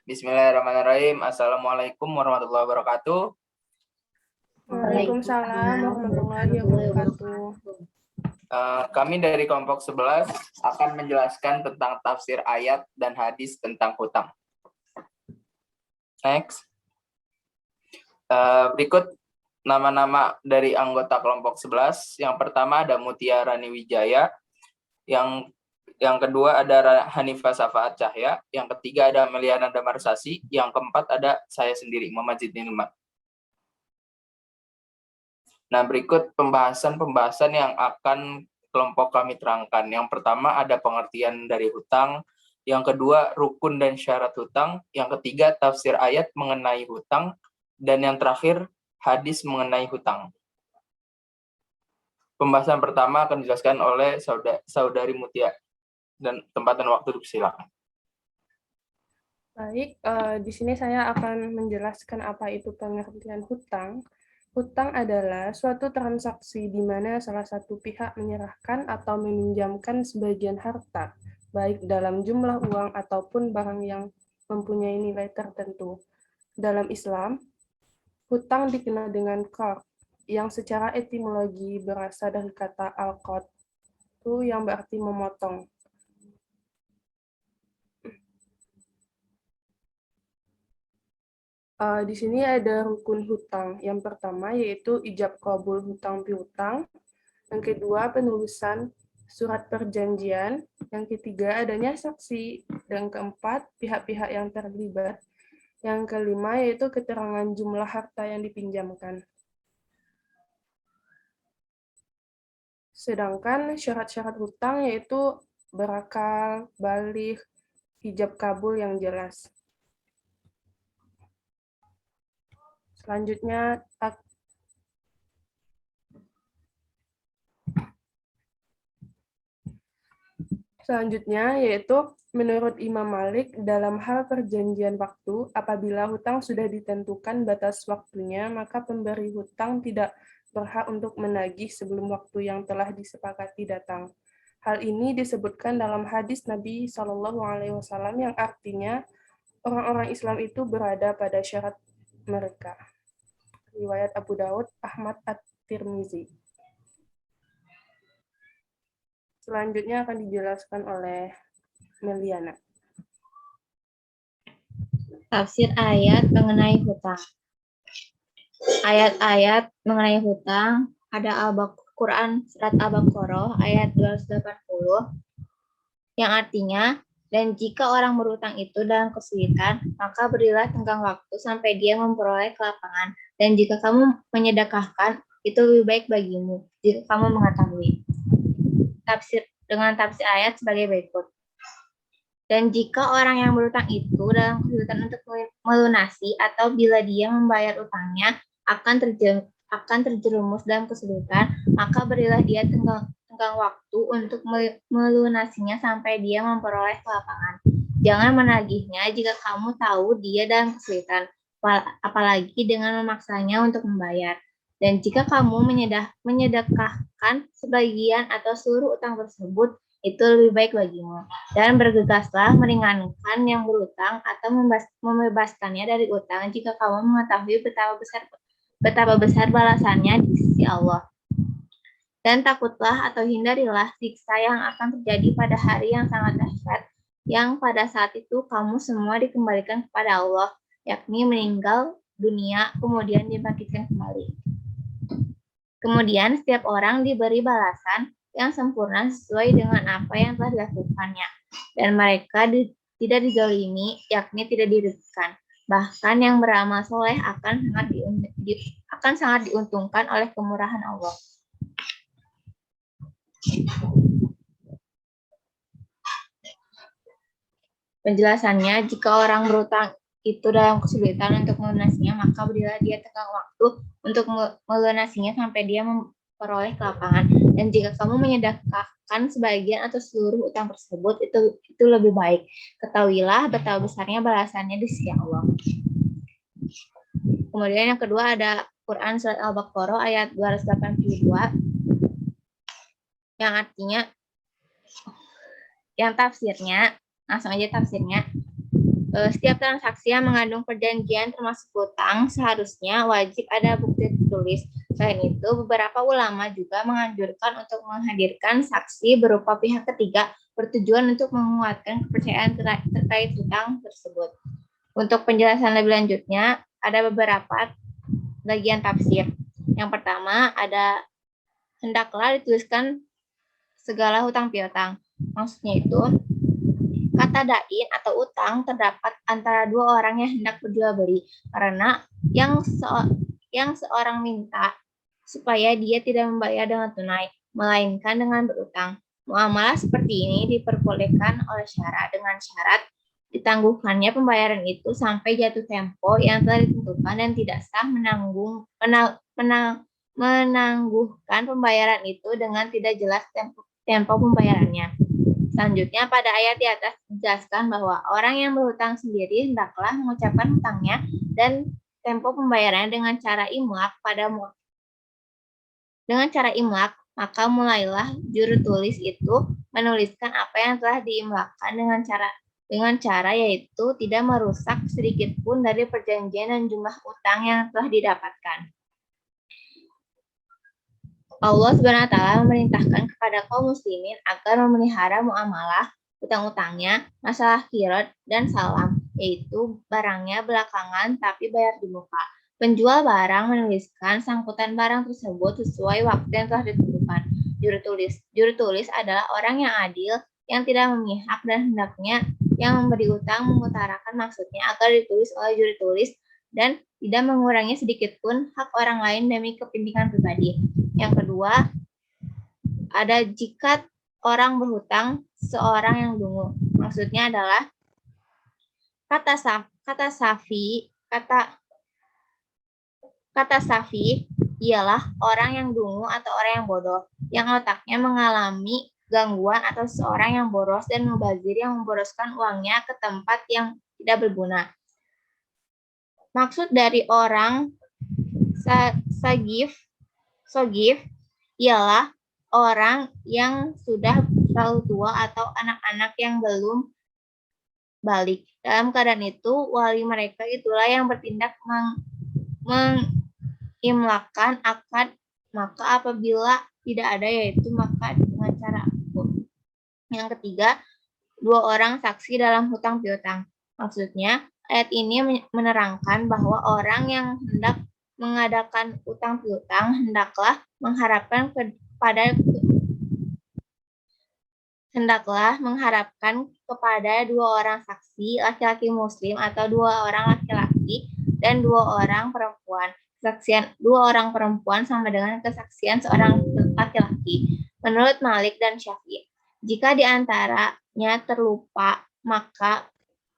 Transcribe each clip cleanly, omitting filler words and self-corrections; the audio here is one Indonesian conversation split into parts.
Bismillahirrahmanirrahim. Assalamualaikum warahmatullahi wabarakatuh. Waalaikumsalam warahmatullahi wabarakatuh. Kami dari kelompok 11 akan menjelaskan tentang tafsir ayat dan hadis tentang hutang. Next. Berikut nama-nama dari anggota kelompok 11. Yang pertama ada Mutia Rani Wijaya. Yang kedua ada Hanifah Safaat Cahya. Yang ketiga ada Meliana Damarsasi. Yang keempat ada saya sendiri, Muhammad Zidni Nilman. Nah, berikut pembahasan yang akan kelompok kami terangkan. Yang pertama ada pengertian dari hutang. Yang kedua rukun dan syarat hutang. Yang ketiga tafsir ayat mengenai hutang. Dan yang terakhir hadis mengenai hutang. Pembahasan pertama akan dijelaskan oleh Saudari Mutia. Dan tempat dan waktu silakan. Baik, di sini saya akan menjelaskan apa itu pengertian hutang. Hutang adalah suatu transaksi di mana salah satu pihak menyerahkan atau meminjamkan sebagian harta, baik dalam jumlah uang ataupun barang yang mempunyai nilai tertentu. Dalam Islam, hutang dikenal dengan qard, yang secara etimologi berasal dari kata al-qad, yang berarti memotong. Di sini ada rukun hutang. Yang pertama yaitu ijab kabul hutang piutang. Yang kedua penulisan surat perjanjian. Yang ketiga adanya saksi. Dan keempat pihak-pihak yang terlibat. Yang kelima yaitu keterangan jumlah harta yang dipinjamkan. Sedangkan syarat-syarat hutang yaitu berakal, baligh, ijab kabul yang jelas. Selanjutnya yaitu menurut Imam Malik dalam hal perjanjian waktu, apabila hutang sudah ditentukan batas waktunya, maka pemberi hutang tidak berhak untuk menagih sebelum waktu yang telah disepakati datang. Hal ini disebutkan dalam hadis Nabi SAW yang artinya orang-orang Islam itu berada pada syarat mereka. Riwayat Abu Daud, Ahmad At-Tirmizi. Selanjutnya akan dijelaskan oleh Meliana. Tafsir ayat mengenai hutang. Ayat-ayat mengenai hutang ada Quran surat Al-Baqarah ayat 280 yang artinya, dan jika orang berhutang itu dalam kesulitan, maka berilah tenggang waktu sampai dia memperoleh kelapangan. Dan jika kamu menyedekahkan, itu lebih baik bagimu, jika kamu mengetahui. Dengan tafsir ayat sebagai berikut. Dan jika orang yang berhutang itu dalam kesulitan untuk melunasi atau bila dia membayar utangnya akan terjerumus dalam kesulitan, maka berilah dia tenggang waktu untuk melunasinya sampai dia memperoleh kelapangan. Jangan menagihnya jika kamu tahu dia dalam kesulitan, apalagi dengan memaksanya untuk membayar. Dan jika kamu menyedekahkan sebagian atau seluruh utang tersebut, itu lebih baik bagimu. Dan bergegaslah meringankan yang berutang atau membebaskannya dari utang jika kamu mengetahui betapa besar balasannya di sisi Allah. Dan takutlah atau hindarilah siksa yang akan terjadi pada hari yang sangat dahsyat, yang pada saat itu kamu semua dikembalikan kepada Allah, yakni meninggal dunia, kemudian dibangkitkan kembali. Kemudian setiap orang diberi balasan yang sempurna sesuai dengan apa yang telah dilakukannya. Dan mereka tidak dizalimi, yakni tidak dirugikan. Bahkan yang beramal soleh akan sangat diuntungkan oleh kemurahan Allah. Penjelasannya, jika orang berutang itu dalam kesulitan untuk melunasinya, maka berilah dia tenggang waktu untuk melunasinya sampai dia memperoleh kelapangan. Dan jika kamu menyedekahkan sebagian atau seluruh utang tersebut, itu lebih baik. Ketahuilah betapa besarnya balasannya di sisi Allah. Kemudian yang kedua ada Quran surat Al-Baqarah ayat 282 yang artinya, yang tafsirnya, langsung aja tafsirnya. Setiap transaksi yang mengandung perjanjian termasuk hutang seharusnya wajib ada bukti tertulis. Selain itu, beberapa ulama juga menganjurkan untuk menghadirkan saksi berupa pihak ketiga bertujuan untuk menguatkan kepercayaan terkait hutang tersebut. Untuk penjelasan lebih lanjutnya, ada beberapa bagian tafsir. Yang pertama ada hendaklah dituliskan segala hutang piutang. Maksudnya itu, kata dain atau utang terdapat antara dua orang yang hendak berjual beli karena yang seorang minta supaya dia tidak membayar dengan tunai, melainkan dengan berutang. Muamalah seperti ini diperbolehkan oleh syara dengan syarat ditangguhkannya pembayaran itu sampai jatuh tempo yang telah ditentukan dan tidak sah menangguhkan pembayaran itu dengan tidak jelas tempo pembayarannya. Selanjutnya, pada ayat di atas dijelaskan bahwa orang yang berhutang sendiri hendaklah mengucapkan hutangnya dan tempo pembayarannya dengan cara imlak maka mulailah juru tulis itu menuliskan apa yang telah diimlakkan dengan cara yaitu tidak merusak sedikit pun dari perjanjian dan jumlah utang yang telah didapatkan. Allah SWT memerintahkan kepada kaum muslimin agar memelihara muamalah utang-utangnya, masalah kirot dan salam, yaitu barangnya belakangan tapi bayar di muka. Penjual barang menuliskan sangkutan barang tersebut sesuai waktu yang telah ditentukan. Juru tulis adalah orang yang adil, yang tidak memihak dan hendaknya yang memberi utang mengutarakan maksudnya agar ditulis oleh juru tulis dan tidak mengurangi sedikit pun hak orang lain demi kepentingan pribadi. Yang kedua, ada jika orang berhutang seorang yang dungu. Maksudnya adalah kata safi ialah orang yang dungu atau orang yang bodoh, yang otaknya mengalami gangguan atau seorang yang boros dan mubazir yang memboroskan uangnya ke tempat yang tidak berguna. Maksud dari orang sogif ialah orang yang sudah terlalu tua atau anak-anak yang belum balik. Dalam keadaan itu, wali mereka itulah yang bertindak mengimlakkan akad, maka apabila tidak ada yaitu maka dengan cara hukum. Yang ketiga, dua orang saksi dalam hutang piutang. Maksudnya, ayat ini menerangkan bahwa orang yang hendak mengadakan utang piutang hendaklah mengharapkan kepada dua orang saksi, laki-laki muslim atau dua orang laki-laki dan dua orang perempuan. Kesaksian dua orang perempuan sama dengan kesaksian seorang laki-laki. Menurut Malik dan Syafi'i, jika di antaranya terlupa, maka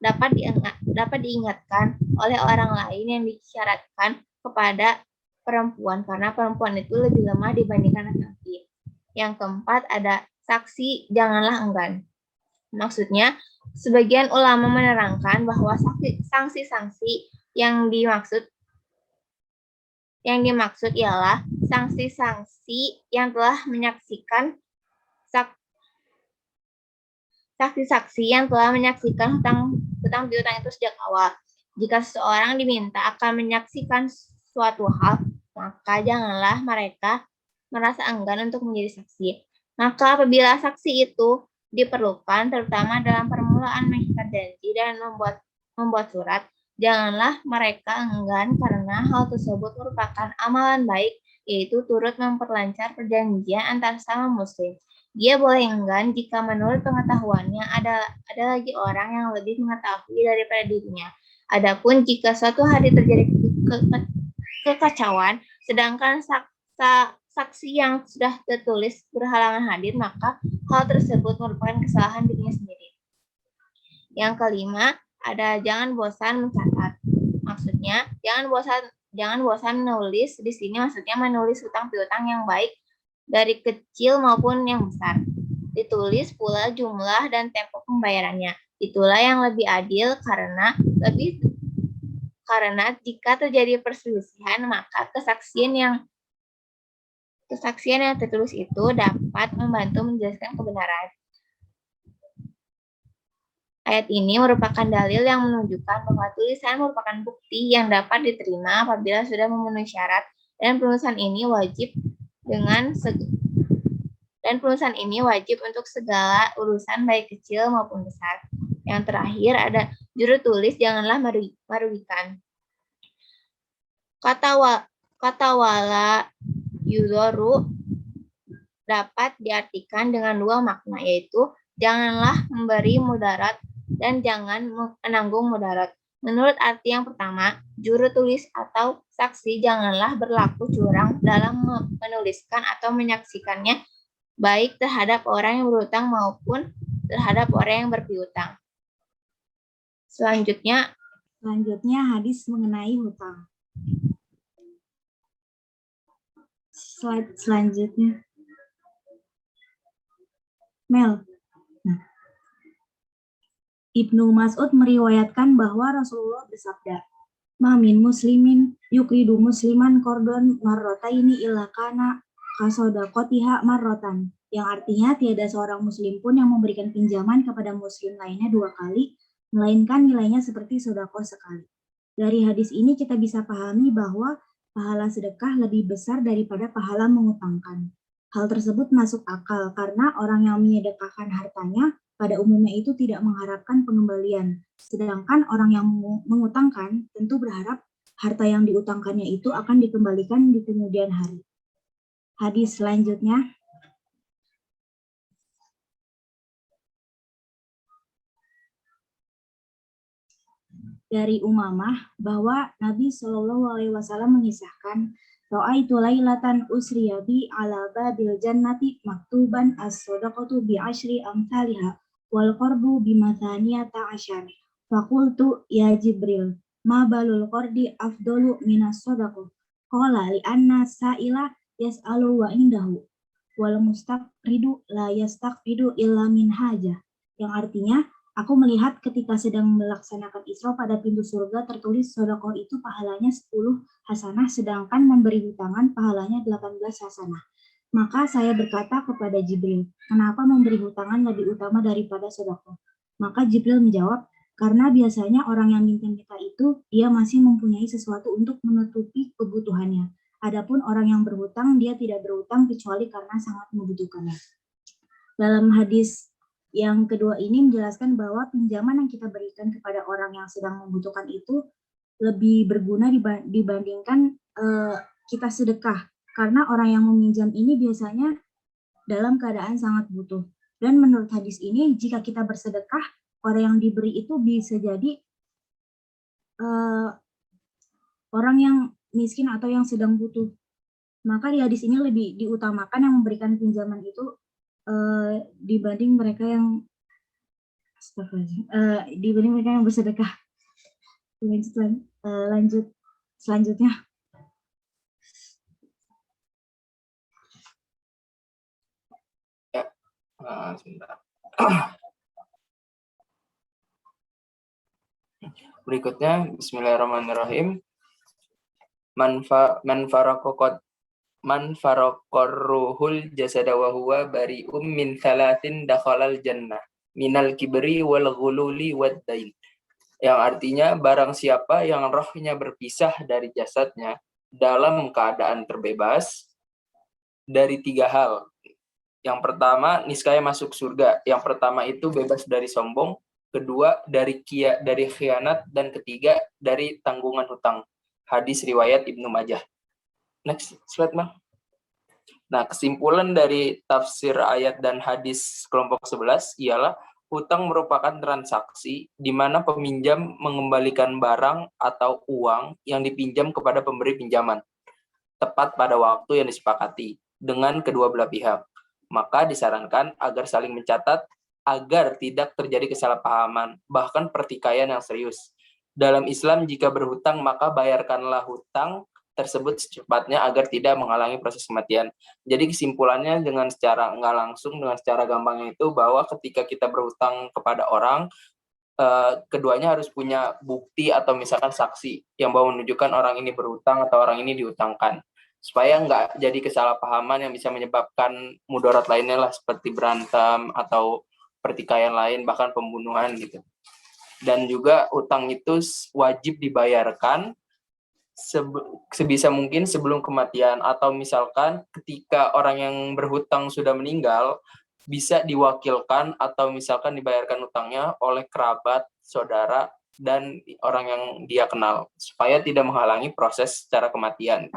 dapat diingatkan oleh orang lain yang disyaratkan kepada perempuan karena perempuan itu lebih lemah dibandingkan laki-laki. Yang keempat ada saksi janganlah enggan. Maksudnya, sebagian ulama menerangkan bahwa sanksi-sanksi yang dimaksud ialah sanksi-sanksi yang telah menyaksikan saksi-saksi yang telah menyaksikan hutang piutang itu sejak awal. Jika seseorang diminta akan menyaksikan suatu hal, maka janganlah mereka merasa enggan untuk menjadi saksi. Maka apabila saksi itu diperlukan, terutama dalam permulaan mengikat janji dan membuat surat, janganlah mereka enggan karena hal tersebut merupakan amalan baik, yaitu turut memperlancar perjanjian antar sama muslim. Dia boleh enggan jika menurut pengetahuannya ada lagi orang yang lebih mengetahui daripada dirinya. Adapun jika suatu hari terjadi kekacauan, sedangkan saksi yang sudah tertulis berhalangan hadir, maka hal tersebut merupakan kesalahan dirinya sendiri. Yang kelima, ada jangan bosan mencatat. Maksudnya, jangan bosan menulis. Di sini maksudnya menulis hutang piutang yang baik dari kecil maupun yang besar. Ditulis pula jumlah dan tempo pembayarannya. Itulah yang lebih adil karena jika terjadi perselisihan, maka kesaksian yang tertulis itu dapat membantu menjelaskan kebenaran. Ayat ini merupakan dalil yang menunjukkan bahwa tulisan merupakan bukti yang dapat diterima apabila sudah memenuhi syarat dan penulisan ini wajib untuk segala urusan baik kecil maupun besar. Yang terakhir ada juru tulis janganlah merugikan. Kata wala yudoru dapat diartikan dengan dua makna, yaitu janganlah memberi mudarat dan jangan menanggung mudarat. Menurut arti yang pertama, juru tulis atau saksi janganlah berlaku curang dalam menuliskan atau menyaksikannya, baik terhadap orang yang berhutang maupun terhadap orang yang berpiutang. Selanjutnya hadis mengenai hutang. Slide selanjutnya. Mel. Ibnu Mas'ud meriwayatkan bahwa Rasulullah bersabda, "Ma min muslimin yuqidu musliman qardon marrataini illa kana kasodaqatiha marratan." Yang artinya tiada seorang muslim pun yang memberikan pinjaman kepada muslim lainnya 2 kali, melainkan nilainya seperti sedekah sekali. Dari hadis ini kita bisa pahami bahwa pahala sedekah lebih besar daripada pahala mengutangkan. Hal tersebut masuk akal karena orang yang menyedekahkan hartanya pada umumnya itu tidak mengharapkan pengembalian. Sedangkan orang yang mengutangkan tentu berharap harta yang diutangkannya itu akan dikembalikan di kemudian hari. Hadis selanjutnya. Dari Umamah bahwa Nabi Shallallahu Alaihi Wasallam mengisahkan, "Ra'aitu lailatan usriya bi ala babil jannati maktuban as-sadaqatu bi asyri amsalha wal qardu bi mathaniyata asyar. Faqultu ya Jibril, ma balul qardi afdalu minas sadaqah? Qala li anna sa'ila yas'alu wa indahu wal mustaqridu la yastaqridu illa min hajah." Yang artinya, aku melihat ketika sedang melaksanakan Isra pada pintu surga tertulis sedekah itu pahalanya 10 hasanah, sedangkan memberi hutangan pahalanya 18 hasanah. Maka saya berkata kepada Jibril, "Kenapa memberi hutangan lebih utama daripada sedekah?" Maka Jibril menjawab, "Karena biasanya orang yang minta-minta itu dia masih mempunyai sesuatu untuk menutupi kebutuhannya. Adapun orang yang berhutang, dia tidak berhutang kecuali karena sangat membutuhkannya." Dalam hadis yang kedua ini menjelaskan bahwa pinjaman yang kita berikan kepada orang yang sedang membutuhkan itu lebih berguna dibandingkan kita sedekah. Karena orang yang meminjam ini biasanya dalam keadaan sangat butuh. Dan menurut hadis ini, jika kita bersedekah, orang yang diberi itu bisa jadi orang yang miskin atau yang sedang butuh. Maka di hadis ini lebih diutamakan yang memberikan pinjaman itu dibanding mereka yang bersedekah. Lanjut selanjutnya. Sebentar. Berikutnya, Bismillahirrahmanirrahim. Man faraqarruhul jasada wa huwa bari'um min thalathin dakhalal jannah minal kibri wal ghululi wad dain. Yang artinya, barang siapa yang rohnya berpisah dari jasadnya dalam keadaan terbebas dari 3 hal. Yang pertama, niscaya masuk surga. Yang pertama itu bebas dari sombong, kedua dari khianat, dan ketiga dari tanggungan hutang. Hadis riwayat Ibnu Majah. Next slide, Bang. Nah, kesimpulan dari tafsir ayat dan hadis kelompok 11 ialah hutang merupakan transaksi di mana peminjam mengembalikan barang atau uang yang dipinjam kepada pemberi pinjaman tepat pada waktu yang disepakati dengan kedua belah pihak. Maka disarankan agar saling mencatat agar tidak terjadi kesalahpahaman, bahkan pertikaian yang serius. Dalam Islam, jika berhutang, maka bayarkanlah hutang tersebut secepatnya agar tidak menghalangi proses kematian. Jadi kesimpulannya dengan secara nggak langsung, dengan secara gampangnya itu bahwa ketika kita berhutang kepada orang, keduanya harus punya bukti atau misalkan saksi yang bahwa menunjukkan orang ini berhutang atau orang ini diutangkan. Supaya nggak jadi kesalahpahaman yang bisa menyebabkan mudarat lainnya lah, seperti berantem atau pertikaian lain, bahkan pembunuhan gitu. Dan juga utang itu wajib dibayarkan sebisa mungkin sebelum kematian, atau misalkan ketika orang yang berhutang sudah meninggal bisa diwakilkan atau misalkan dibayarkan utangnya oleh kerabat, saudara, dan orang yang dia kenal supaya tidak menghalangi proses secara kematian.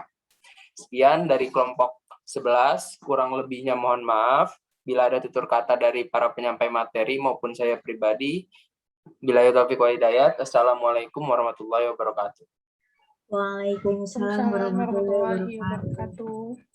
Sekian dari kelompok 11, kurang lebihnya mohon maaf. Bila ada tutur kata dari para penyampai materi maupun saya pribadi, billahi taufiq wal hidayah. Assalamualaikum warahmatullahi wabarakatuh. Waalaikumsalam warahmatullahi wabarakatuh.